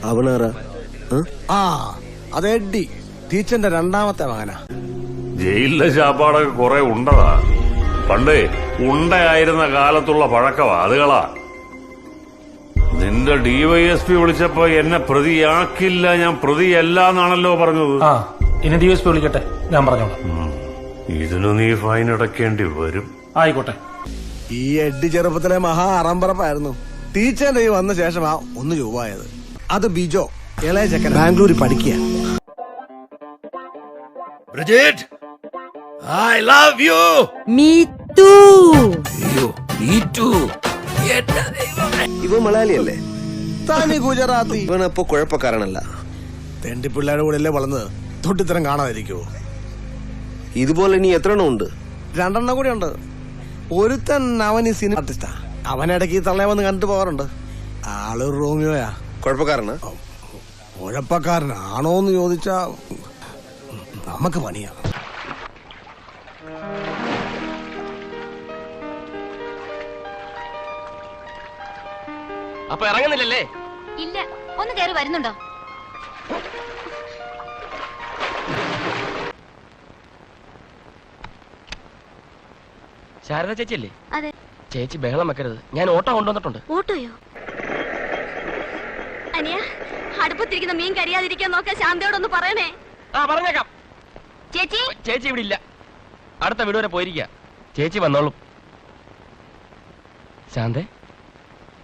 അവനാരാ? ആ അത് എഡ്ഡി, ടീച്ചറിന്റെ രണ്ടാമത്തെ മകനാ. ജയിലിലെ ശാപ്പാടൊക്കെ കുറെ ഉണ്ടതാ. പണ്ടേ ഉണ്ടയായിരുന്ന കാലത്തുള്ള പഴക്കവാ അതുകളാ. നിന്റെ ഡിവൈഎസ്പി വിളിച്ചപ്പോ എന്നെ പ്രതിയാക്കില്ല, ഞാൻ പ്രതിയല്ല എന്നാണല്ലോ പറഞ്ഞത്. ഇനി ഡിവൈഎസ്പി വിളിക്കട്ടെ, ഞാൻ പറഞ്ഞോളാം. ഇതിനു നീ ഫൈൻ അടയ്ക്കേണ്ടി വരും. ആയിക്കോട്ടെ. ഈ എഡ്ഡി ചെറുപ്പത്തിലെ മഹാ അറമ്പറപ്പായിരുന്നു. ടീച്ചറിന്റെ ഈ വന്ന ശേഷമാ ഒന്ന് ചൊവ്വായത്. അത് ബിജോ, ഇളയ ചെക്കൻ, ബാംഗ്ലൂരിൽ പഠിക്കുക. Bridget, I love you. Me too. Me too. ഇവൻ മലയാളിയല്ലേ? താനി ഗുജറാത്തി. ഇവനപ്പോ കുഴപ്പക്കാരനല്ല. തെണ്ടി പിള്ളേരുടെ കൂടെ അല്ലേ വളർന്നത്, തൊട്ടിത്തരം കാണാതിരിക്കുവോ? ഇതുപോലെ ഇനി എത്ര എണ്ണം ഉണ്ട്? 2 എണ്ണം കൂടി ഉണ്ട്. ഒരുത്തൻ അവൻ ഈ സിനിമ ആർട്ടിസ്റ്റാ. അവനിടയ്ക്ക് ഈ തള്ളയെ വന്ന് കണ്ടിട്ട് പോകാറുണ്ട്. ആള് റോമിയോയാ. കുഴപ്പക്കാരനാ? കുഴപ്പക്കാരനാണോന്ന് ചോദിച്ചാ നമുക്ക് പണിയാ. അപ്പൊ ഇറങ്ങുന്നില്ലല്ലേ? ഇല്ല, ഒന്ന് കയറി വരുന്നുണ്ടോ? ശാരദ ചേച്ചിയല്ലേ? അതെ. ചേച്ചി ബഹളം വെക്കരുത്, ഞാൻ ഓട്ടോ കൊണ്ടുവന്നിട്ടുണ്ട്. ഓട്ടോയോ? അനിയ, അടുപ്പത്തിരിക്കുന്ന മീൻ കരിയാതിരിക്കാൻ നോക്കാൻ ശാന്തയോടൊന്ന് പറയണേ. പറഞ്ഞേക്കാം. ചേച്ചി ചേച്ചി ഇവിടെ ഇല്ല, അടുത്ത വീട് വരെ പോയിരിക്കുക. ചേച്ചി വന്നോളും. ശാന്തേ,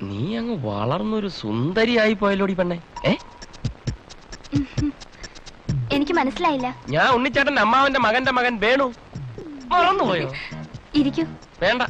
നീ അങ്ങ് വളർന്നൊരു സുന്ദരിയായി പോയല്ലോടി പെണ്ണെ. എനിക്ക് മനസ്സിലായില്ല. ഞാൻ ഉണ്ണിച്ചേട്ടന്റെ അമ്മാവന്റെ മകന്റെ മകൻ വേണു. മറന്നുപോയോ? ഇരിക്കൂ. വേണ്ട,